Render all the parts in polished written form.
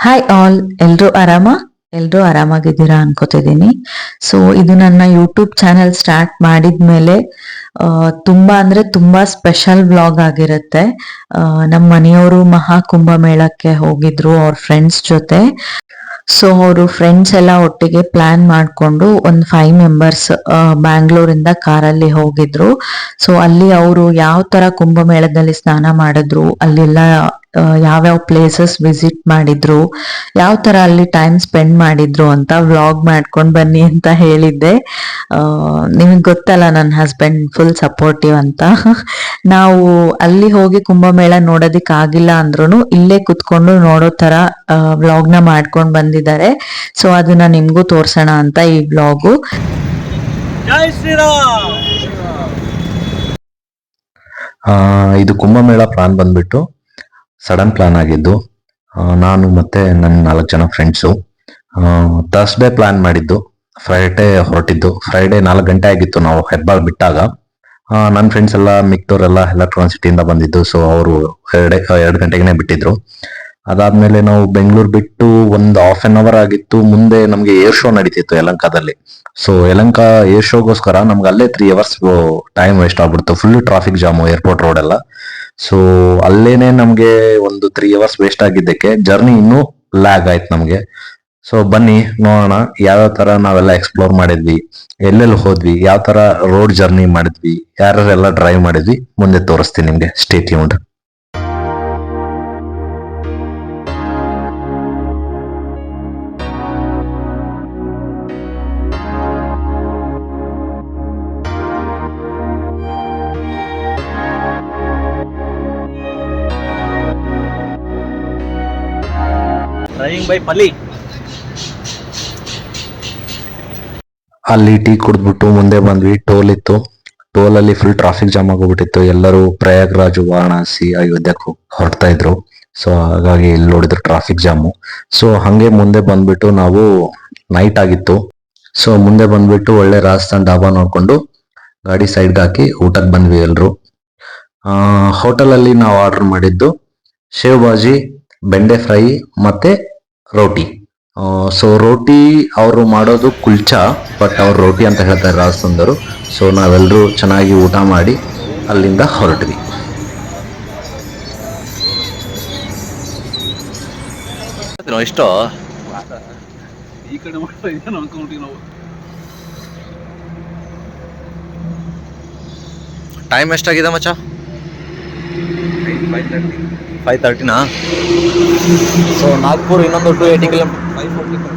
Hi all, ಎಲ್ರೂ ಆರಾಮಾಗಿದ್ದೀರಾ ಅನ್ಕೋತಿದ್ದೀನಿ. So ಇದು ನನ್ನ ಯೂಟ್ಯೂಬ್ ಚಾನೆಲ್ ಸ್ಟಾರ್ಟ್ ಮಾಡಿದ್ಮೇಲೆ ತುಂಬಾ ಅಂದ್ರೆ ತುಂಬಾ ಸ್ಪೆಷಲ್ ವ್ಲಾಗ್ ಆಗಿರುತ್ತೆ. ನಮ್ಮ ಮನೆಯವರು ಮಹಾಕುಂಭ ಮೇಳಕ್ಕೆ ಹೋಗಿದ್ರು ಅವ್ರ ಫ್ರೆಂಡ್ಸ್ ಜೊತೆ. ಸೊ ಅವರು ಫ್ರೆಂಡ್ಸ್ ಎಲ್ಲ ಒಟ್ಟಿಗೆ ಪ್ಲಾನ್ ಮಾಡಿಕೊಂಡು ಒಂದು 5 ಮೆಂಬರ್ಸ್ ಬ್ಯಾಂಗ್ಳೂರಿಂದ ಕಾರಲ್ಲಿ ಹೋಗಿದ್ರು. ಸೊ ಅಲ್ಲಿ ಅವರು ಯಾವ ತರ ಕುಂಭಮೇಳದಲ್ಲಿ ಸ್ನಾನ ಮಾಡಿದ್ರು, ಅಲ್ಲೆಲ್ಲ ಯಾವ್ಯಾವ ಪ್ಲೇಸಸ್ ವಿಸಿಟ್ ಮಾಡಿದ್ರು, ಯಾವ ತರ ಅಲ್ಲಿ ಟೈಮ್ ಸ್ಪೆಂಡ್ ಮಾಡಿದ್ರು ಅಂತ ವ್ಲಾಗ್ ಮಾಡ್ಕೊಂಡ್ ಬನ್ನಿ ಅಂತ ಹೇಳಿದ್ದೆ. ನಿಮಗೆ ಗೊತ್ತಲ್ಲ ನನ್ನ ಹಸ್ಬೆಂಡ್ ಫುಲ್ ಸಪೋರ್ಟಿವ್ ಅಂತ. ನಾವು ಅಲ್ಲಿ ಹೋಗಿ ಕುಂಭಮೇಳ ನೋಡೋದಿಕ್ ಆಗಿಲ್ಲ ಅಂದ್ರೂ ಇಲ್ಲೇ ಕುತ್ಕೊಂಡು ನೋಡೋ ತರ ವ್ಲಾಗ್ ನ ಮಾಡ್ಕೊಂಡ್ ಬಂದಿದ್ದಾರೆ. ಸೊ ಅದನ್ನ ನಿಮ್ಗೂ ತೋರ್ಸೋಣ ಅಂತ ಈ ವ್ಲಾಗು. ಜೈ ಶ್ರೀರಾಮ್. ಇದು ಕುಂಭಮೇಳ ಪ್ಲಾನ್ ಬಂದ್ಬಿಟ್ಟು ಸಡನ್ ಪ್ಲಾನ್ ಆಗಿದ್ದು. ನಾನು ಮತ್ತೆ ನನ್ನ 4 ಜನ ಫ್ರೆಂಡ್ಸು ಥರ್ಸ್ಡೇ ಪ್ಲಾನ್ ಮಾಡಿದ್ದು, ಫ್ರೈಡೇ ಹೊರಟಿದ್ದು. ಫ್ರೈಡೇ 4 ಗಂಟೆ ಆಗಿತ್ತು ನಾವು ಹೆಬ್ಬಾಳ್ ಬಿಟ್ಟಾಗ. ನನ್ನ ಫ್ರೆಂಡ್ಸ್ ಎಲ್ಲ ಮಿಕ್ತವ್ರೆಲ್ಲ ಎಲೆಕ್ಟ್ರಾನಿಕ್ ಸಿಟಿಯಿಂದ ಬಂದಿದ್ದು. ಸೊ ಅವರು 2 ಗಂಟೆಗೆ ಬಿಟ್ಟಿದ್ರು. ಅದಾದ್ಮೇಲೆ ನಾವು ಬೆಂಗಳೂರು ಬಿಟ್ಟು ಒಂದು ಹಾಫ್ ಅನ್ ಅವರ್ ಆಗಿತ್ತು. ಮುಂದೆ ನಮ್ಗೆ ಏರ್ ಶೋ ನಡೀತಿತ್ತು ಯಲಹಂಕದಲ್ಲಿ. ಸೊ ಯಲಹಂಕ ಏರ್ ಶೋಗೋಸ್ಕರ ನಮ್ಗೆ ಅಲ್ಲೇ 3 ಅವರ್ಸ್ ಟೈಮ್ ವೇಸ್ಟ್ ಆಗ್ಬಿಡ್ತು. Full traffic jam airport road ಎಲ್ಲ. ಸೊ ಅಲ್ಲೇನೆ ನಮ್ಗೆ ಒಂದು 3 ಅವರ್ಸ್ ವೇಸ್ಟ್ ಆಗಿದ್ದಕ್ಕೆ ಜರ್ನಿ ಇನ್ನೂ ಲ್ಯಾಗ್ ಆಯ್ತು ನಮ್ಗೆ. ಸೊ ಬನ್ನಿ ನೋಡೋಣ ಯಾವ್ಯಾವ ತರ ನಾವೆಲ್ಲ ಎಕ್ಸ್ಪ್ಲೋರ್ ಮಾಡಿದ್ವಿ, ಎಲ್ಲೆಲ್ಲಿ ಹೋದ್ವಿ, ಯಾವ ತರ ರೋಡ್ ಜರ್ನಿ ಮಾಡಿದ್ವಿ, ಯಾರೆಲ್ಲ ಡ್ರೈವ್ ಮಾಡಿದ್ವಿ, ಮುಂದೆ ತೋರಿಸ್ತೀನಿ ನಿಮ್ಗೆ. Stay tuned. ಡ್ರೈವಿಂಗ್ ಬೈ ಪಲ್ಲಿ. ಅಲ್ಲಿ ಟೀ ಕುಡಿದ್ಬಿಟ್ಟು ಮುಂದೆ ಬಂದ್ವಿ. ಟೋಲ್ ಇತ್ತು. ಟೋಲ್ ಅಲ್ಲಿ ಫುಲ್ ಟ್ರಾಫಿಕ್ ಜಾಮ್ ಆಗೋಗ್ಬಿಟ್ಟಿತ್ತು. ಎಲ್ಲರೂ ಪ್ರಯಾಗ್ರಾಜ್, ವಾರಣಾಸಿ, ಅಯೋಧ್ಯಕ್ಕೆ ಹೊರಡ್ತಾ ಇದ್ರು. ಸೊ ಹಾಗಾಗಿ ಇಲ್ಲಿ ನೋಡಿದ್ರು ಟ್ರಾಫಿಕ್ ಜಾಮು. ಸೊ ಹಂಗೆ ಮುಂದೆ ಬಂದ್ಬಿಟ್ಟು ನಾವು ನೈಟ್ ಆಗಿತ್ತು. ಸೊ ಮುಂದೆ ಬಂದ್ಬಿಟ್ಟು ಒಳ್ಳೆ ರಾಜಸ್ಥಾನ್ ಡಾಬಾ ನೋಡ್ಕೊಂಡು ಗಾಡಿ ಸೈಡ್ಗೆ ಹಾಕಿ ಊಟಕ್ಕೆ ಬಂದ್ವಿ ಎಲ್ರು. ಹೋಟೆಲ್ ಅಲ್ಲಿ ನಾವು ಆರ್ಡರ್ ಮಾಡಿದ್ದು ಶೇವ್ ಬಾಜಿ, ಬೆಂಡೆ ಫ್ರೈ ಮತ್ತೆ ರೋಟಿ. ಸೊ ರೋಟಿ ಅವರು ಮಾಡೋದು ಕುಲ್ಚಾ, ಬಟ್ ಅವ್ರು ರೋಟಿ ಅಂತ ಹೇಳ್ತಾರೆ ರಾಜಸ್ಥಾನದವರು. ಸೊ ನಾವೆಲ್ಲರೂ ಚೆನ್ನಾಗಿ ಊಟ ಮಾಡಿ ಅಲ್ಲಿಂದ ಹೊರಟ್ವಿ. ಇಷ್ಟು ಈ ಕಡೆ ಮಾಡ್ತಾ ಇದ್ದೇನೆ ಅನ್ಕೊಂಡ್ವಿ ನಾವು. ಟೈಮ್ ಎಷ್ಟಾಗಿದೆ ಮಚ್ಚ? 5:30ನಾ? ಸೊ ನಾಗ್ಪುರ್ ಇನ್ನೊಂದು 280 ಕಿಲೋಮೀಟರ್.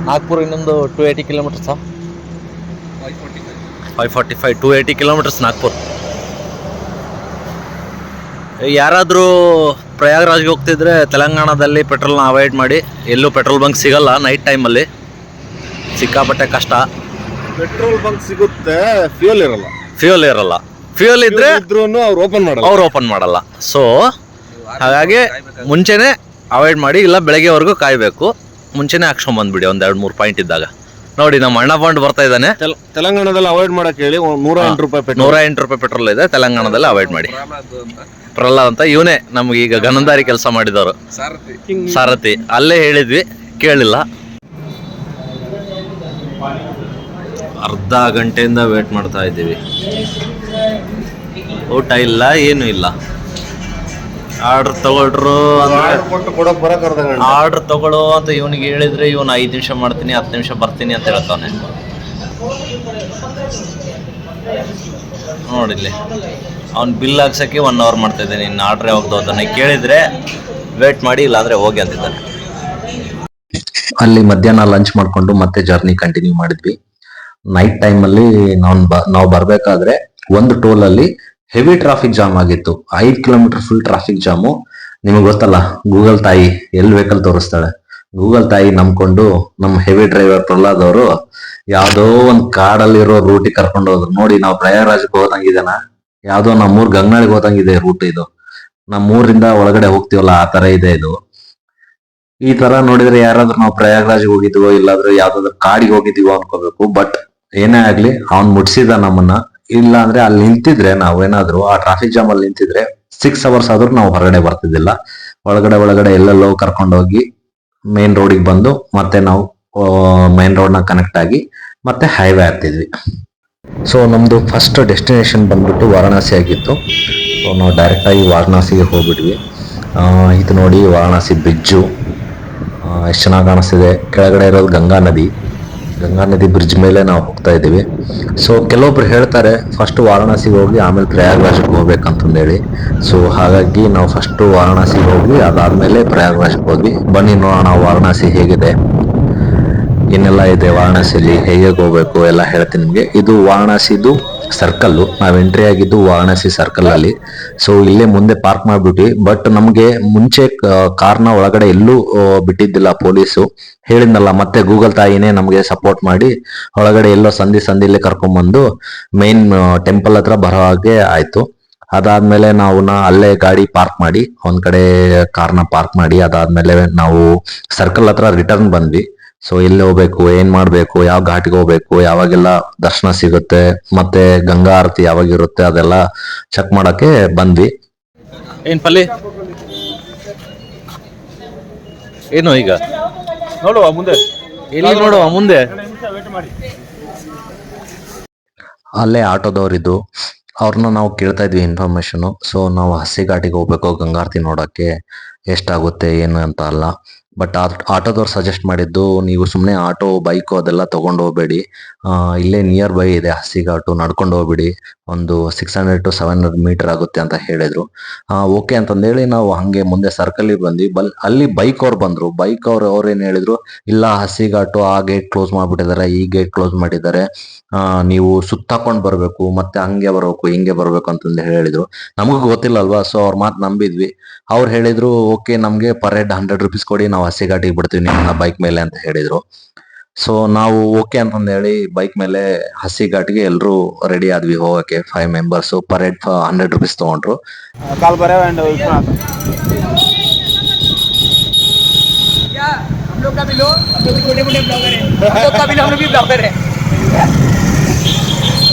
ನಾಗ್ಪುರ್ ಇನ್ನೊಂದು 280 ಕಿಲೋಮೀಟರ್ಸಾ? 545 280 ಕಿಲೋಮೀಟರ್ಸ್ ನಾಗ್ಪುರ್. ಯಾರಾದರೂ ಪ್ರಯಾಗ್ರಾಜ್ಗೆ ಹೋಗ್ತಿದ್ರೆ ತೆಲಂಗಾಣದಲ್ಲಿ ಪೆಟ್ರೋಲ್ನ ಅವಾಯ್ಡ್ ಮಾಡಿ. ಎಲ್ಲೂ ಪೆಟ್ರೋಲ್ ಬಂಕ್ ಸಿಗಲ್ಲ ನೈಟ್ ಟೈಮಲ್ಲಿ, ಸಿಕ್ಕಾಪಟ್ಟೆ ಕಷ್ಟ. ಪೆಟ್ರೋಲ್ ಬಂಕ್ ಸಿಗುತ್ತೆ, ಫ್ಯೂಯಲ್ ಇರಲ್ಲ. ಫ್ಯೂಯಲ್ ಇದ್ರೆ ಅವ್ರು ಓಪನ್ ಮಾಡಲ್ಲ. ಸೊ ಹಾಗಾಗಿ ಮುಂಚೆನೆ ಅವಾಯ್ಡ್ ಮಾಡಿ, ಇಲ್ಲ ಬೆಳಗ್ಗೆವರೆಗೂ ಕಾಯಬೇಕು. ಮುಂಚೆನೆ ಹಾಕ್ಸ್ಕೊಂಡ್ ಬಂದ್ಬಿಡಿ ಒಂದು 2-3 ಪಾಯಿಂಟ್ ಇದ್ದಾಗ. ನೋಡಿ ನಮ್ಮ ಅಣ್ಣ ಪಾಯಿಂಟ್ ಬರ್ತಾ ಇದ್ದಾನೆ. ತೆಲಂಗಾಣದಲ್ಲಿ ಅವಾಯ್ಡ್ ಮಾಡಕ್ ಹೇಳಿ 108 ರೂಪಾಯಿ ಪೆಟ್ರೋಲ್ ಇದೆ. ತೆಲಂಗಾಣದಲ್ಲಿ ಅವಾಯ್ಡ್ ಮಾಡಿ. ಪ್ರಹ್ಲಾದ್ ಅಂತ ಇವನೇ ನಮ್ಗೆ ಈಗ ಗನಂದಾರಿ ಕೆಲಸ ಮಾಡಿದವರು, ಸಾರಥಿ. ಅಲ್ಲೇ ಹೇಳಿದ್ವಿ, ಕೇಳಿಲ್ಲ. ಅರ್ಧ ಗಂಟೆಯಿಂದ ವೇಟ್ ಮಾಡ್ತಾ ಇದ್ದೀವಿ. ಊಟ ಇಲ್ಲ, ಏನು ಇಲ್ಲ. ಆರ್ಡರ್ ತಗೊಳ್ರು ಆರ್ಡರ್ ತಗೊಳ್ಳೋ ಅಂತ ಇವನಿಗೆ ಹೇಳಿದ್ರೆ ಇವನು 5 ನಿಮಿಷ ಮಾಡ್ತೀನಿ, 10 ನಿಮಿಷ ಬರ್ತೀನಿ ಅಂತ ಹೇಳ್ತಾನೆ. ನೋಡಿಲ್ಲಿ ಅವ್ನು ಬಿಲ್ ಹಾಕ್ಸೋಕ್ಕೆ 1 ಅವರ್ ಮಾಡ್ತಾ ಇದ್ದಾನೆ. ಇನ್ನು ಆರ್ಡ್ರ್ ಯಾವಾಗ ಹೋಗ್ತಾನೆ ಕೇಳಿದ್ರೆ ವೇಟ್ ಮಾಡಿ, ಇಲ್ಲಾಂದ್ರೆ ಹೋಗಿ ಅಂತಿದ್ದಾನೆ. ಅಲ್ಲಿ ಮಧ್ಯಾಹ್ನ ಲಂಚ್ ಮಾಡ್ಕೊಂಡು ಮತ್ತೆ ಜರ್ನಿ ಕಂಟಿನ್ಯೂ ಮಾಡಿದ್ವಿ. ನೈಟ್ ಟೈಮಲ್ಲಿ ನಾವು ಬರ್ಬೇಕಾದ್ರೆ ಒಂದು ಟೋಲ್ ಅಲ್ಲಿ ಹೆವಿ ಟ್ರಾಫಿಕ್ ಜಾಮ್ ಆಗಿತ್ತು. 5 ಕಿಲೋಮೀಟರ್ ಫುಲ್ ಟ್ರಾಫಿಕ್ ಜಾಮು. ನಿಮಗೆ ಗೊತ್ತಲ್ಲ, ಗೂಗಲ್ ತಾಯಿ ಎಲ್ಲಿ ವೆಹಿಕಲ್ ತೋರಿಸ್ತಾಳೆ. ಗೂಗಲ್ ತಾಯಿ ನಂಬ್ಕೊಂಡು ನಮ್ಮ ಹೆವಿ ಡ್ರೈವರ್ ಪ್ರಹ್ಲಾದ್ ಅವರು ಯಾವ್ದೋ ಒಂದು ಕಾಡಲ್ಲಿರೋ ರೂಟಿಗೆ ಕರ್ಕೊಂಡು ಹೋದ್ರು. ನೋಡಿ, ನಾವು ಪ್ರಯಾಗ್ರಾಜ್ಗೆ ಹೋದಂಗಿದೆನಾ, ಯಾವ್ದೋ ನಮ್ಮೂರ್ ಗಂಗಾಳಿಗೆ ಹೋದಂಗಿದೆ ರೂಟ್ ಇದು. ನಮ್ಮೂರಿಂದ ಒಳಗಡೆ ಹೋಗ್ತೀವಲ್ಲ, ಆ ತರ ಇದೆ ಇದು. ಈ ತರ ನೋಡಿದ್ರೆ ಯಾರಾದ್ರೂ ನಾವು ಪ್ರಯಾಗ್ರಾಜ್ಗೆ ಹೋಗಿದ್ವೋ, ಇಲ್ಲಾಂದ್ರೆ ಯಾವ್ದಾದ್ರು ಕಾಡಿಗೆ ಹೋಗಿದೀವೋ ಅನ್ಕೋಬೇಕು. ಬಟ್ ಏನೇ ಆಗ್ಲಿ ಅವ್ನ್ ಮುಟ್ಸಿದ ನಮ್ಮನ್ನ. ಇಲ್ಲ ಅಂದ್ರೆ ಅಲ್ಲಿ ನಿಂತಿದ್ರೆ ನಾವೇನಾದ್ರೂ ಆ ಟ್ರಾಫಿಕ್ ಜಾಮ್ ಅಲ್ಲಿ ನಿಂತಿದ್ರೆ 6 ಅವರ್ಸ್ ಆದ್ರೂ ನಾವು ಹೊರಗಡೆ ಬರ್ತಿದ್ದಿಲ್ಲ. ಒಳಗಡೆ ಎಲ್ಲೆಲ್ಲೋ ಕರ್ಕೊಂಡೋಗಿ ಮೇನ್ ರೋಡಿಗೆ ಬಂದು ಮತ್ತೆ ನಾವು ಮೇನ್ ರೋಡ್ನ ಕನೆಕ್ಟ್ ಆಗಿ ಮತ್ತೆ ಹೈವೇ ಆಗ್ತಿದ್ವಿ. ಸೊ ನಮ್ದು ಫಸ್ಟ್ ಡೆಸ್ಟಿನೇಷನ್ ಬಂದ್ಬಿಟ್ಟು ವಾರಣಾಸಿ ಆಗಿತ್ತು. ಸೊ ನಾವು ಡೈರೆಕ್ಟಾಗಿ ವಾರಣಾಸಿಗೆ ಹೋಗ್ಬಿಟ್ವಿ. ಇದು ನೋಡಿ ವಾರಣಾಸಿ ಬ್ರಿಡ್ಜು ಎಷ್ಟು ಚೆನ್ನಾಗಿ ಕಾಣಿಸ್ತಿದೆ. ಕೆಳಗಡೆ ಇರೋದು ಗಂಗಾ ನದಿ ಬ್ರಿಡ್ಜ್ ಮೇಲೆ ನಾವು ಹೋಗ್ತಾ ಇದ್ದೀವಿ. ಸೊ ಕೆಲವೊಬ್ರು ಹೇಳ್ತಾರೆ ಫಸ್ಟ್ ವಾರಣಾಸಿಗೆ ಹೋಗಿ ಆಮೇಲೆ ಪ್ರಯಾಗ್ರಾಜ್ಗೆ ಹೋಗ್ಬೇಕಂತಂದೇಳಿ. ಸೊ ಹಾಗಾಗಿ ನಾವು ಫಸ್ಟ್ ವಾರಣಾಸಿಗೆ ಹೋಗಿ ಅದಾದ್ಮೇಲೆ ಪ್ರಯಾಗ್ರಾಜ್ಗೆ ಹೋದ್ವಿ. ಬನ್ನಿ ನೋಡೋಣ ವಾರಣಾಸಿ ಹೇಗಿದೆ, ಏನೆಲ್ಲ ಇದೆ ವಾರಣಾಸಿಯಲ್ಲಿ, ಹೇಗೆ ಹೋಗ್ಬೇಕು ಎಲ್ಲ ಹೇಳ್ತೀನಿ ನಿಮಗೆ. ಇದು ವಾರಣಾಸಿದು ಸರ್ಕಲ್ಲು. ನಾವು ಎಂಟ್ರಿ ಆಗಿದ್ದು ವಾರಣಾಸಿ ಸರ್ಕಲ್ ಅಲ್ಲಿ. ಸೊ ಇಲ್ಲೇ ಮುಂದೆ ಪಾರ್ಕ್ ಮಾಡ್ಬಿಟ್ವಿ. ಬಟ್ ನಮ್ಗೆ ಮುಂಚೆ ಕಾರ್ನ ಒಳಗಡೆ ಎಲ್ಲೂ ಬಿಟ್ಟಿದ್ದಿಲ್ಲ ಪೊಲೀಸು. ಹೇಳಿದ್ನಲ್ಲ, ಮತ್ತೆ ಗೂಗಲ್ ತಾಯಿನೇ ನಮ್ಗೆ ಸಪೋರ್ಟ್ ಮಾಡಿ ಒಳಗಡೆ ಎಲ್ಲೋ ಸಂದಿಲ್ಲೇ ಕರ್ಕೊಂಡ್ಬಂದು ಮೇನ್ ಟೆಂಪಲ್ ಹತ್ರ ಬರೋ ಹಾಗೆ ಆಯ್ತು. ಅದಾದ್ಮೇಲೆ ನಾವು ಅಲ್ಲೇ ಗಾಡಿ ಪಾರ್ಕ್ ಮಾಡಿ ಒಂದ್ ಕಡೆ ಕಾರ್ನ ಪಾರ್ಕ್ ಮಾಡಿ ಅದಾದ್ಮೇಲೆ ನಾವು ಸರ್ಕಲ್ ಹತ್ರ ರಿಟರ್ನ್ ಬಂದ್ವಿ. ಸೊ ಎಲ್ಲಿ ಹೋಗ್ಬೇಕು, ಏನ್ ಮಾಡ್ಬೇಕು, ಯಾವ ಘಾಟಿಗೆ ಹೋಗ್ಬೇಕು, ಯಾವಾಗೆಲ್ಲ ದರ್ಶನ ಸಿಗುತ್ತೆ, ಮತ್ತೆ ಗಂಗಾ ಆರತಿ ಯಾವಾಗ ಇರುತ್ತೆ ಅದೆಲ್ಲ ಚೆಕ್ ಮಾಡಕ್ಕೆ ಬಂದ್ವಿ. ಏನ್ ಪಲ್ಲಿ ಏನು ಈಗ ನೋಡುವ ಮುಂದೆ, ಎಲ್ಲಿ ನೋಡುವ ಮುಂದೆ. ಅಲ್ಲೇ ಆಟೋದವ್ರಿದ್ದು, ಅವ್ರನ್ನ ನಾವು ಕೇಳ್ತಾ ಇದ್ವಿ ಇನ್ಫಾರ್ಮೇಶನ್. ಸೊ ನಾವು ಹಸಿ ಘಾಟಿಗೆ ಹೋಗ್ಬೇಕು ಗಂಗಾರತಿ ನೋಡಕ್ಕೆ, ಎಷ್ಟಾಗುತ್ತೆ ಏನು ಅಂತ ಅಲ್ಲ. ಬಟ್ ಆಟೋದವ್ರು ಸಜೆಸ್ಟ್ ಮಾಡಿದ್ದು, ನೀವು ಸುಮ್ಮನೆ ಆಟೋ ಬೈಕು ಅದೆಲ್ಲ ತಗೊಂಡು ಹೋಗ್ಬೇಡಿ, ಇಲ್ಲೇ ನಿಯರ್ ಬೈ ಇದೆ ಹಸಿ ಘಾಟು, ನಡ್ಕೊಂಡು ಹೋಗ್ಬಿಡಿ, ಒಂದು 600 to 700 ಮೀಟರ್ ಆಗುತ್ತೆ ಅಂತ ಹೇಳಿದ್ರು. ಓಕೆ ಅಂತಂದೇಳಿ ನಾವು ಹಂಗೆ ಮುಂದೆ ಸರ್ಕಲ್ ಬಂದ್ವಿ. ಅಲ್ಲಿ ಬೈಕ್ ಅವ್ರು ಬಂದ್ರು. ಬೈಕ್ ಅವ್ರು ಏನ್ ಹೇಳಿದ್ರು, ಇಲ್ಲ ಹಸಿ ಘಾಟು ಆ ಗೇಟ್ ಕ್ಲೋಸ್ ಮಾಡ್ಬಿಟ್ಟಿದ್ದಾರೆ, ಈ ಗೇಟ್ ಕ್ಲೋಸ್ ಮಾಡಿದ್ದಾರೆ, ನೀವು ಸುತ್ತಾಕೊಂಡ್ ಬರ್ಬೇಕು, ಮತ್ತೆ ಹಂಗೆ ಬರ್ಬೇಕು ಹಿಂಗೆ ಬರ್ಬೇಕು ಅಂತಂದು ಹೇಳಿದ್ರು. ನಮಗೂ ಗೊತ್ತಿಲ್ಲ ಅಲ್ವಾ, ಸೊ ಅವ್ರ ಮಾತು ನಂಬಿದ್ವಿ. ಅವ್ರು ಹೇಳಿದ್ರು ಓಕೆ ನಮ್ಗೆ ಪರ್ ಹೆಡ್ 100 rupees ಕೊಡಿ, ನಾವು ಹಸಿ ಘಾಟಿಗೆ ಬಿಡ್ತೀವಿ ನಿಮ್ಮನ್ನ ಬೈಕ್ ಮೇಲೆ ಅಂತ ಹೇಳಿದ್ರು. ಸೊ ನಾವು ಓಕೆ ಅಂತಂದು ಹೇಳಿ ಬೈಕ್ ಮೇಲೆ ಹಸಿ ಘಾಟಿಗೆ ಎಲ್ರು ರೆಡಿ ಆದ್ವಿ ಹೋಗಕ್ಕೆ. 5 members ಪರ್ ಹೆಡ್ 100 rupees ತಗೊಂಡ್ರು. ಕಾಲ್ ಬರ हम लोग का भी लो, हम लोग छोटे मोटे ब्लॉगर हैं, हम लोग का भी लो, हम लोग भी ब्लॉगर हैं।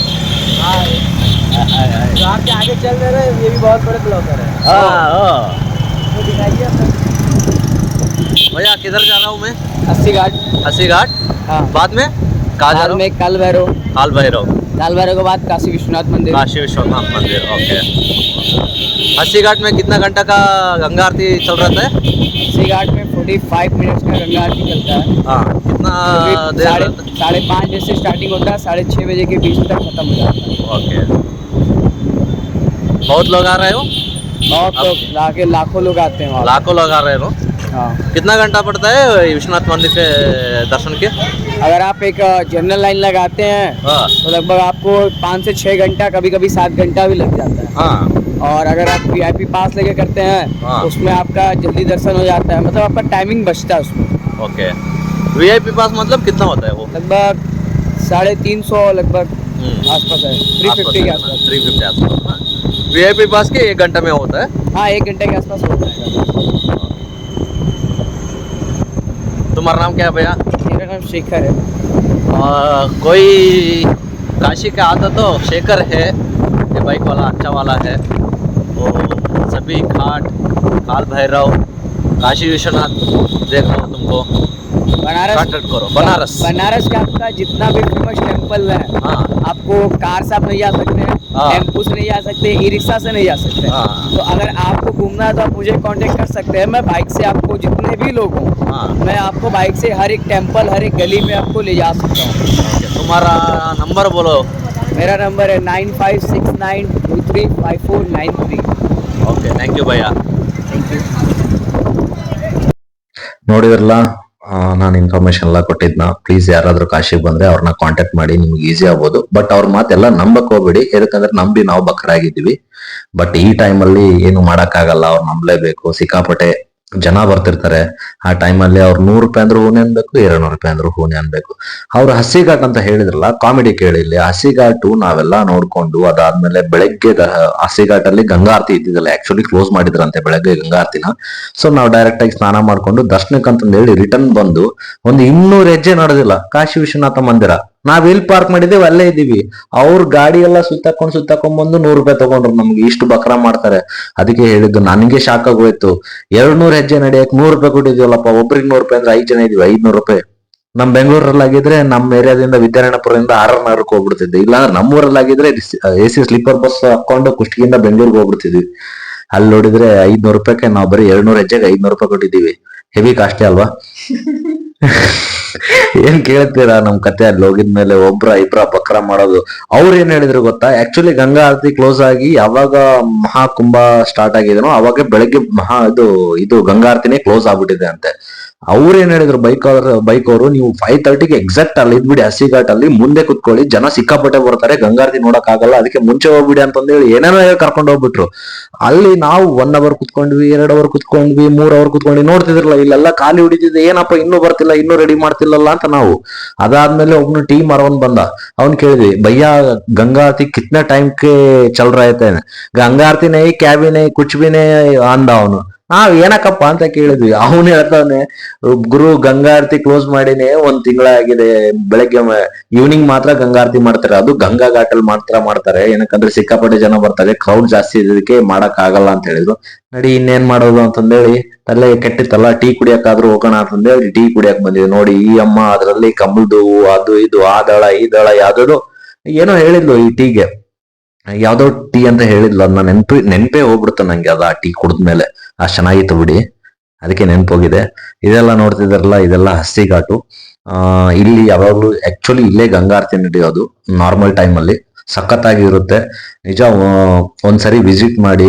जो आपके आगे चल रहे हैं ये भी बहुत बड़े ब्लॉगर हैं। वो दिखाइए भैया किधर जा रहा हूँ मैं? अस्सी घाट। हसी घाट। हाँ। बाद में कहाँ जा बाद रहा हूँ? में काल भैरव, काल भैरव के बाद काशी विश्वनाथ मंदिर। काशी विश्वनाथ मंदिर। ओके। हसी घाट में कितना घंटा का गंगा आरती चल रहता है? अस्सी घाट में 45 मिनट्स का गंगा आरती चलता है। हाँ, कितना देर रहता है? 5:30 बजे से स्टार्टिंग होता है, 6:30 बजे के बीच तक खत्म हो जाता है। ओके। बहुत लोग आ रहे हो? बहुत लोग लाखों लोग आते हैं वहाँ। लाखों लोग आ रहे हो। हाँ। कितना घंटा पड़ता है विश्वनाथ मंदिर के दर्शन के? अगर आप एक जनरल लाइन लगाते हैं हाँ। तो लगभग आपको 5 से 6 घंटा, कभी कभी 7 घंटा भी लग जाता है। हाँ। और अगर आप VIP पास लेके करते हैं हाँ। तो उसमें आपका जल्दी दर्शन हो जाता है, मतलब आपका टाइमिंग बचता है उसमें। ओके। VIP पास मतलब कितना होता है वो? लगभग 350 लगभग आसपास है, 350 के आसपास। 350 आसपास। VIP पास के 1 घंटा में होता है? हाँ, 1 घंटे के आसपास होता है। तुम्हारा नाम क्या है भैया? मेरा नाम शेखर है। कोई काशी का आता तो शेखर है, ये बाइक वाला अच्छा वाला है। वो सभी घाट, काल भैरव, काशी विश्वनाथ देख लो तुमको। कांटेक्ट करो। बनारस का आपका जितना भी फेमस टेम्पल है, हाँ। आपको कार से आप नहीं जा सकते हैं, हाँ। टेम्पो से नहीं जा सकते, ई-रिक्शा से नहीं जा सकते। हाँ। तो अगर आपको घूमना है तो आप मुझे कांटेक्ट कर सकते हैं। मैं बाइक से आपको जितने भी लोग हों, हाँ। मैं आपको बाइक से हर एक टेम्पल, हर एक गली में आपको ले जा सकता हूँ। तुम्हारा नंबर बोलो। मेरा नंबर है 9569235493। ओके, थैंक यू भैया। Thank you. ನೋಡಿದ್ರಲ್ಲ, ನಾನು ಇನ್ಫಾರ್ಮೇಶನ್ ಎಲ್ಲ ಕೊಟ್ಟಿದ್ನ. ಪ್ಲೀಸ್ ಯಾರಾದ್ರೂ ಕಾಶಿಗೆ ಬಂದ್ರೆ ಅವ್ರನ್ನ ಕಾಂಟ್ಯಾಕ್ಟ್ ಮಾಡಿ, ನಿಮ್ಗೆ ಈಸಿ ಆಗ್ಬೋದು. ಬಟ್ ಅವ್ರ ಮಾತೆಲ್ಲ ನಂಬಕ್ ಹೋಗ್ಬೇಡಿ, ಯಾಕಂದ್ರೆ ನಂಬಿ ನಾವು ಬಕ್ರಾಗಿದ್ದೀವಿ. ಬಟ್ ಈ ಟೈಮಲ್ಲಿ ಏನು ಮಾಡಕ್ಕಾಗಲ್ಲ, ಅವ್ರು ನಂಬಲೇಬೇಕು. ಸಿಕ್ಕಾಪಟ್ಟೆ ಜನ ಬರ್ತಿರ್ತಾರೆ. ಆ ಟೈಮಲ್ಲಿ ಅವ್ರು 100 ರೂಪಾಯಿ ಅಂದ್ರೂ ಹೂನೆ ಅನ್ಬೇಕು, 200 ರೂಪಾಯಿ ಅಂದ್ರೂ ಹೂನೆ ಅನ್ಬೇಕು. ಅವ್ರು ಹಸಿ ಘಾಟ್ ಅಂತ ಹೇಳಿದ್ರಲ್ಲ, ಕಾಮಿಡಿ ಕೇಳಿಲ್ಲಿ. ಹಸಿ ಘಾಟು ನಾವೆಲ್ಲ ನೋಡ್ಕೊಂಡು ಅದಾದ್ಮೇಲೆ ಬೆಳಗ್ಗೆ ಹಸಿ ಘಾಟಲ್ಲಿ ಗಂಗಾ ಆರತಿ ಇದ್ದಿದ್ದಲ್ಲ, ಆಕ್ಚುಲಿ ಕ್ಲೋಸ್ ಮಾಡಿದ್ರಂತೆ ಬೆಳಗ್ಗೆ ಗಂಗಾ ಆರತಿನ. ಸೊ ನಾವು ಡೈರೆಕ್ಟ್ ಆಗಿ ಸ್ನಾನ ಮಾಡ್ಕೊಂಡು ದರ್ಶನಕ್ಕಂತಂದು ಹೇಳಿ ರಿಟರ್ನ್ ಬಂದು ಒಂದು 200 ಹೆಜ್ಜೆ ನಡೆದಿಲ್ಲ ಕಾಶಿ ವಿಶ್ವನಾಥ ಮಂದಿರ. ನಾವ್ ಎಲ್ಲಿ ಪಾರ್ಕ್ ಮಾಡಿದ್ದೇವೆ ಅಲ್ಲೇ ಇದ್ದೀವಿ. ಅವ್ರ ಗಾಡಿ ಎಲ್ಲ ಸುತ್ತಾಕೊಂಡ್ ಬಂದು 100 ರೂಪಾಯಿ ತಗೊಂಡ್ರು. ನಮ್ಗೆ ಇಷ್ಟು ಬಕ್ರಾ ಮಾಡ್ತಾರೆ. ಅದಕ್ಕೆ ಹೇಳಿದ್ದು, ನನಗೆ ಶಾಕ್ ಆಗೋಯ್ತು. 200 ಹೆಜ್ಜೆ ನಡೆಯಕ್ 100 ರೂಪಾಯಿ ಕೊಟ್ಟಿದ್ವಲ್ಲಪ್ಪ. ಒಬ್ರಿಗೆ 100 ರೂಪಾಯಿ ಅಂದ್ರೆ 5 ಜನ ಇದೀವಿ, 500 ರೂಪಾಯಿ. ನಮ್ ಬೆಂಗಳೂರಲ್ಲಿ ಆಗಿದ್ರೆ ನಮ್ಮ ಏರಿಯಾದಿಂದ ವಿದ್ಯಾರಣ್ಯಪುರದಿಂದ RR ಹೋಗ್ಬಿಡ್ತಿದ್ದೆ. ಇಲ್ಲಾಂದ್ರೆ ನಮ್ಮೂರಲ್ಲಿ ಆಗಿದ್ರೆ AC ಸ್ಲೀಪರ್ ಬಸ್ ಹಾಕೊಂಡು ಕುಷ್ಟಗಿಯಿಂದ ಬೆಂಗಳೂರಿಗೆ ಹೋಗ್ಬಿಡ್ತಿದ್ವಿ. ಅಲ್ಲಿ ನೋಡಿದ್ರೆ 500 ರೂಪಾಯಿಗೆ ನಾವು ಬರೀ 200 ಹೆಜ್ಜೆಗೆ 500 ರೂಪಾಯಿ ಕೊಟ್ಟಿದ್ದೀವಿ. ಹೆವಿ ಕಾಸ್ಟ್ಲಿ ಅಲ್ವಾ? ಏನ್ ಕೇಳ್ತೀರಾ ನಮ್ ಕತೆ? ಅಲ್ಲಿ ಹೋಗಿದ್ಮೇಲೆ ಇಬ್ರ ಬಕ್ರ ಮಾಡೋದು. ಅವ್ರು ಏನ್ ಹೇಳಿದ್ರು ಗೊತ್ತಾ? ಆಕ್ಚುಲಿ ಗಂಗಾ ಆರತಿ ಕ್ಲೋಸ್ ಆಗಿ ಯಾವಾಗ ಮಹಾಕುಂಭ ಸ್ಟಾರ್ಟ್ ಆಗಿದನೋ ಅವಾಗ ಬೆಳಗ್ಗೆ ಇದು ಗಂಗಾ ಆರತಿನೇ ಕ್ಲೋಸ್ ಆಗ್ಬಿಟ್ಟಿದೆ ಅಂತೆ. ಅವ್ರು ಏನ್ ಹೇಳಿದ್ರು, ಬೈಕ್ ಅವರು, ನೀವು 5:30ಗೆ ಎಕ್ಸಾಕ್ಟ್ ಅಲ್ಲಿ ಇದ್ಬಿಡಿ ಹಸಿ ಘಾಟ್ ಅಲ್ಲಿ, ಮುಂದೆ ಕುತ್ಕೊಳ್ಳಿ, ಜನ ಸಿಕ್ಕಾಪಟ್ಟೆ ಬರ್ತಾರೆ, ಗಂಗಾರತಿ ನೋಡಕ್ ಆಗಲ್ಲ, ಅದಕ್ಕೆ ಮುಂಚೆ ಹೋಗ್ಬಿಡಿ ಅಂತಂದೇಳಿ ಏನೇನೋ ಹೇಳಿ ಕರ್ಕೊಂಡು ಹೋಗ್ಬಿಟ್ರು. ಅಲ್ಲಿ ನಾವು 1 ಅವರ್ ಕುತ್ಕೊಂಡ್ವಿ, 2 ಅವರ್ ಕುತ್ಕೊಂಡ್ವಿ, 3 ಅವರ್ ಕುತ್ಕೊಂಡ್ವಿ. ನೋಡ್ತಿದ್ರಲ್ಲ ಇಲ್ಲೆಲ್ಲ ಖಾಲಿ ಹಿಡಿದಿದೆ, ಏನಪ್ಪ ಇನ್ನೂ ಬರ್ತಿಲ್ಲ, ಇನ್ನೂ ರೆಡಿ ಮಾಡ್ತಿಲ್ಲಲ್ಲ ಅಂತ ನಾವು. ಅದಾದ್ಮೇಲೆ ಒಬ್ನು ಟೀ ಮಾರವನ್ ಬಂದ. ಅವ್ನ್ ಕೇಳಿದ್ವಿ, ಭಯ್ಯ ಗಂಗಾ ಆರತಿ ಕಿತ್ನೆ ಟೈಮ್ ಕೆ ಚಲ್ ರहा है? ಗಂಗಾ ಆರತಿ ನೈ ಕ್ಯಾಬಿ ನೈ ಕುಚ್ ಭಿ ನೈ ಅಂದ ಅವನು. ನಾವ್ ಏನಕ್ಕಪ್ಪ ಅಂತ ಕೇಳಿದ್ವಿ. ಅವನು ಹೇಳ್ತಾವನೆ, ಗುರು ಗಂಗಾ ಆರತಿ ಕ್ಲೋಸ್ ಮಾಡಿನೇ 1 ತಿಂಗಳಾಗಿದೆ. ಬೆಳಗ್ಗೆ ಈವ್ನಿಂಗ್ ಮಾತ್ರ ಗಂಗಾ ಆರತಿ ಮಾಡ್ತಾರೆ, ಅದು ಗಂಗಾ ಘಾಟಲ್ಲಿ ಮಾತ್ರ ಮಾಡ್ತಾರೆ. ಏನಕ್ಕಂದ್ರೆ ಸಿಕ್ಕಾಪಟ್ಟೆ ಜನ ಬರ್ತಾರೆ, ಕ್ರೌಡ್ ಜಾಸ್ತಿ ಇದಕ್ಕೆ ಮಾಡಕ್ ಆಗಲ್ಲ ಅಂತ ಹೇಳಿದ್ರು. ನಡಿ ಇನ್ನೇನ್ ಮಾಡೋದು ಅಂತಂದೇಳಿ ತಲೆ ಕೆಟ್ಟಿತ್ತಲ್ಲ, ಟೀ ಕುಡಿಯಕ್ಕಾದ್ರೂ ಹೋಗೋಣ ಅಂತಂದೇಳಿ ಟೀ ಕುಡಿಯಕ್ ಬಂದಿದ್ವಿ. ನೋಡಿ ಈ ಅಮ್ಮ ಅದ್ರಲ್ಲಿ ಕಮಲ್ದು ಅದು ಇದು ಆ ದಳ ಈ ದಳ ಯಾವ್ದು ಏನೋ ಹೇಳಿದ್ಲು ಈ ಟೀಗೆ. ಯಾವ್ದೋ ಟೀ ಅಂತ ಹೇಳಿದ್ಲು. ಅದನ್ನ ನೆನ್ಪೇ ಹೋಗ್ಬಿಡ್ತು ನಂಗೆ ಅದ ಟೀ ಕುಡಿದ್ಮೇಲೆ. ಅಷ್ಟ್ ಚೆನ್ನಾಗಿತ್ತು ಬಿಡಿ, ಅದಕ್ಕೆ ನೆನ್ಪೋಗಿದೆ. ಇದೆಲ್ಲ ನೋಡ್ತಿದಾರಲ್ಲ, ಇದೆಲ್ಲ ಹಸಿ ಘಾಟು. ಇಲ್ಲಿ ಯಾವಾಗ್ಲೂ ಆಕ್ಚುಲಿ ಇಲ್ಲೇ ಗಂಗಾ ಆರತಿ ನಡೆಯೋದು ನಾರ್ಮಲ್ ಟೈಮ್ ಅಲ್ಲಿ. ಸಖತ್ತಾಗಿರುತ್ತೆ ನಿಜ. ಒಂದ್ಸರಿ ವಿಸಿಟ್ ಮಾಡಿ.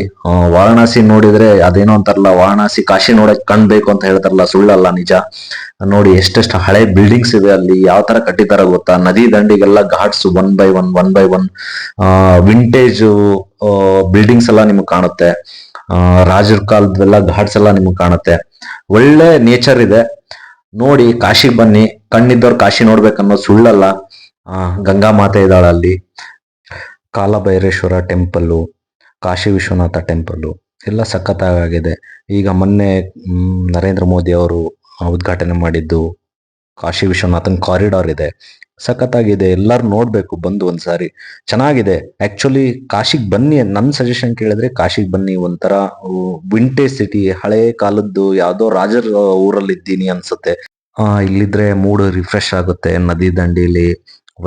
ವಾರಣಾಸಿ ನೋಡಿದ್ರೆ ಅದೇನೋ ಅಂತಾರಲ್ಲ, ವಾರಣಾಸಿ ಕಾಶಿ ನೋಡಕ್ ಕಾಣ್ಬೇಕು ಅಂತ ಹೇಳ್ತಾರಲ್ಲ, ಸುಳ್ಳಲ್ಲ, ನಿಜ. ನೋಡಿ ಎಷ್ಟೆಷ್ಟು ಹಳೆ ಬಿಲ್ಡಿಂಗ್ಸ್ ಇದೆ ಅಲ್ಲಿ, ಯಾವ ತರ ಕಟ್ಟಿದಾರ ಗೊತ್ತಾ? ನದಿ ದಂಡಿಗೆಲ್ಲ ಘಾಟ್ಸ್ 1 by 1 ವಿಂಟೇಜ್ ಬಿಲ್ಡಿಂಗ್ಸ್ ಎಲ್ಲ ನಿಮ್ಗೆ ಕಾಣುತ್ತೆ. ರಾಜರ ಕಾಲದೆಲ್ಲ ಘಾಟ್ಸ್ ಎಲ್ಲ ನಿಮ್ಗೆ ಕಾಣುತ್ತೆ. ಒಳ್ಳೆ ನೇಚರ್ ಇದೆ. ನೋಡಿ ಕಾಶಿಗೆ ಬನ್ನಿ, ಕಣ್ಣಿದ್ದವ್ರು ಕಾಶಿ ನೋಡ್ಬೇಕನ್ನೋದು ಸುಳ್ಳಲ್ಲ. ಗಂಗಾ ಮಾತೆ ಇದ್ದಾಳ ಅಲ್ಲಿ, ಕಾಲಭೈರೇಶ್ವರ ಟೆಂಪಲ್ಲು, ಕಾಶಿ ವಿಶ್ವನಾಥ ಟೆಂಪಲ್ಲು ಎಲ್ಲ ಸಖತ್ತಾಗಿದೆ. ಈಗ ಮೊನ್ನೆ ನರೇಂದ್ರ ಮೋದಿ ಅವರು ಉದ್ಘಾಟನೆ ಮಾಡಿದ್ದು ಕಾಶಿ ವಿಶ್ವನಾಥನ್ ಕಾರಿಡಾರ್ ಇದೆ, ಸಖತ್ತಾಗಿದೆ. ಎಲ್ಲಾರು ನೋಡ್ಬೇಕು ಬಂದು ಒಂದ್ಸಾರಿ, ಚೆನ್ನಾಗಿದೆ. ಆಕ್ಚುಲಿ ಕಾಶಿಗೆ ಬನ್ನಿ, ನನ್ ಸಜೆಷನ್ ಕೇಳಿದ್ರೆ ಕಾಶಿಗೆ ಬನ್ನಿ. ಒಂಥರ ವಿಂಟೇಜ್ ಸಿಟಿ, ಹಳೆ ಕಾಲದ್ದು ಯಾವ್ದೋ ರಾಜರ ಊರಲ್ಲಿ ಇದ್ದೀನಿ ಅನ್ಸುತ್ತೆ. ಇಲ್ಲಿದ್ರೆ ಮೂಡ್ ರಿಫ್ರೆಶ್ ಆಗುತ್ತೆ. ನದಿ ದಂಡಿಲಿ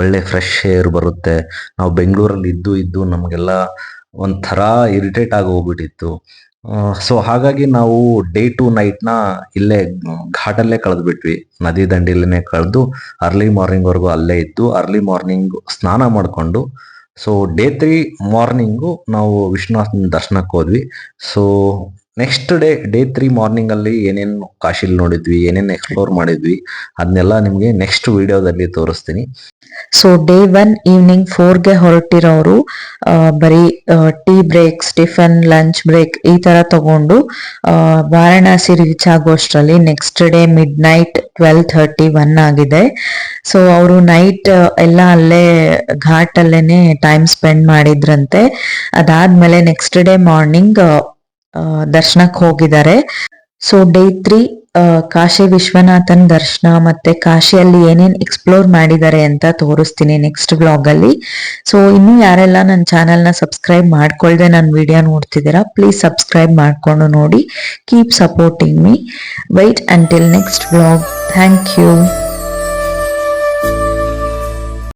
ಒಳ್ಳೆ ಫ್ರೆಶ್ ಏರ್ ಬರುತ್ತೆ. ನಾವು ಬೆಂಗಳೂರಲ್ಲಿ ಇದ್ದು ನಮ್ಗೆಲ್ಲ ಒಂಥರ ಇರಿಟೇಟ್ ಆಗಿ ಹೋಗ್ಬಿಟ್ಟಿತ್ತು. ಸೊ ಹಾಗಾಗಿ ನಾವು ಡೇ ಟು ನೈಟ್ ನ ಇಲ್ಲೇ ಘಾಟಲ್ಲೇ ಕಳೆದ್ಬಿಟ್ವಿ. ನದಿ ದಂಡಿಲೇನೆ ಕಳೆದು ಅರ್ಲಿ ಮಾರ್ನಿಂಗ್ ವರ್ಗು ಅಲ್ಲೇ ಇದ್ದು, ಅರ್ಲಿ ಮಾರ್ನಿಂಗ್ ಸ್ನಾನ ಮಾಡ್ಕೊಂಡು, ಸೊ ಡೇ 3 ಮಾರ್ನಿಂಗು ನಾವು ವಿಶ್ವನಾಥನ ದರ್ಶನಕ್ಕೆ ಹೋದ್ವಿ. ಸೊ ನೆಕ್ಸ್ಟ್ ಡೇ 3 ಮಾರ್ನಿಂಗ್ ಅಲ್ಲಿ ಏನೇನು ಕಾಶಿಲ್ ನೋಡಿದ್ವಿ, ಏನೇನು ಎಕ್ಸ್ಪ್ಲೋರ್ ಮಾಡಿದ್ವಿ, ಅದನ್ನೆಲ್ಲ ನಿಮ್ಗೆ ನೆಕ್ಸ್ಟ್ ವಿಡಿಯೋದಲ್ಲಿ ತೋರಿಸ್ತೀನಿ. ಸೊ ಡೇ 1 ಈವ್ನಿಂಗ್ 4ಗೆ ಹೊರಟಿರೋರು ಬರೀ tea breaks, tiffin, lunch break ಈ ತರ ತಗೊಂಡು ವಾರಣಾಸಿ ರೀಚ್ ಆಗೋಷ್ಟರಲ್ಲಿ ನೆಕ್ಸ್ಟ್ ಡೇ ಮಿಡ್ ನೈಟ್ 12:31 ಆಗಿದೆ. ಸೊ ಅವರು ನೈಟ್ ಎಲ್ಲ ಅಲ್ಲೇ ಘಾಟ್ ಅಲ್ಲೇನೆ ಟೈಮ್ ಸ್ಪೆಂಡ್ ಮಾಡಿದ್ರಂತೆ. ಅದಾದ್ಮೇಲೆ ನೆಕ್ಸ್ಟ್ ಡೇ ಮಾರ್ನಿಂಗ್ ದರ್ಶನಕ್ಕೆ ಹೋಗಿದ್ದಾರೆ. ಸೊ ಡೇ 3 ಕಾಶಿ ವಿಶ್ವನಾಥನ್ ದರ್ಶನ ಮತ್ತೆ ಕಾಶಿಯಲ್ಲಿ ಏನೇನ್ ಎಕ್ಸ್ಪ್ಲೋರ್ ಮಾಡಿದ್ದಾರೆ ಅಂತ ತೋರಿಸ್ತೀನಿ ನೆಕ್ಸ್ಟ್ ವ್ಲಾಗ್ ಅಲ್ಲಿ. ಸೊ ಇನ್ನು ಯಾರೆಲ್ಲ ನನ್ನ ಚಾನೆಲ್ ನ ಸಬ್ಸ್ಕ್ರೈಬ್ ಮಾಡ್ಕೊಳ್ದೆ ನನ್ನ ವಿಡಿಯೋ ನೋಡ್ತಿದ್ದೀರಾ, ಪ್ಲೀಸ್ ಸಬ್ಸ್ಕ್ರೈಬ್ ಮಾಡ್ಕೊಂಡು ನೋಡಿ. Keep supporting me. Wait until next vlog. Thank you.